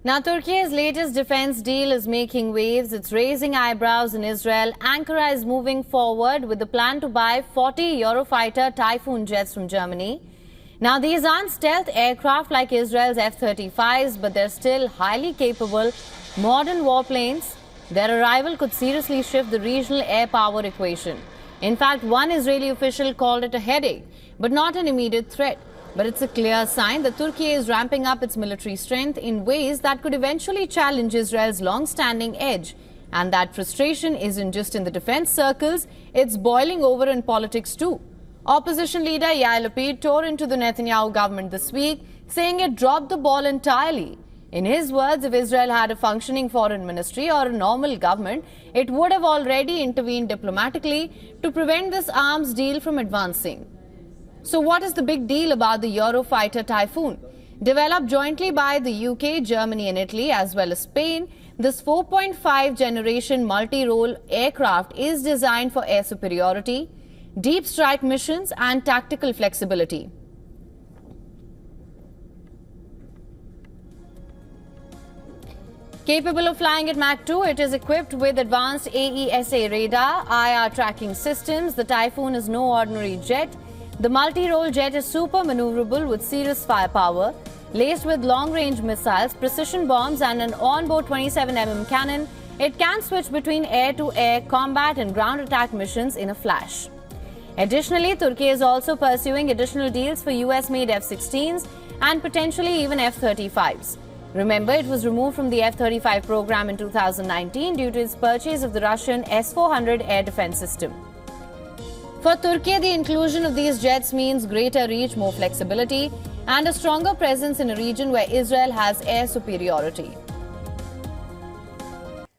Now, Turkey's latest defense deal is making waves. It's raising eyebrows in Israel. Ankara is moving forward with the plan to buy 40 Eurofighter Typhoon jets from Germany. Now, these aren't stealth aircraft like Israel's F-35s, but they're still highly capable, modern warplanes. Their arrival could seriously shift the regional air power equation. In fact, one Israeli official called it a headache, but not an immediate threat. But it's a clear sign that Turkey is ramping up its military strength in ways that could eventually challenge Israel's long-standing edge. And that frustration isn't just in the defense circles, it's boiling over in politics too. Opposition leader Yair Lapid tore into the Netanyahu government this week, saying it dropped the ball entirely. In his words, if Israel had a functioning foreign ministry or a normal government, it would have already intervened diplomatically to prevent this arms deal from advancing. So what is the big deal about the Eurofighter Typhoon? Developed jointly by the UK, Germany and Italy as well as Spain, this 4.5 generation multi-role aircraft is designed for air superiority, deep strike missions and tactical flexibility. Capable of flying at Mach 2, it is equipped with advanced AESA radar, IR tracking systems. The Typhoon is no ordinary jet. The multi-role jet is super maneuverable with serious firepower, laced with long-range missiles, precision bombs and an onboard 27mm cannon. It can switch between air-to-air combat and ground attack missions in a flash. Additionally, Turkey is also pursuing additional deals for US-made F-16s and potentially even F-35s. Remember, it was removed from the F-35 program in 2019 due to its purchase of the Russian S-400 air defense system. For Turkey, the inclusion of these jets means greater reach, more flexibility, and a stronger presence in a region where Israel has air superiority.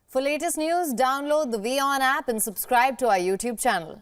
For latest news, download the WION app and subscribe to our YouTube channel.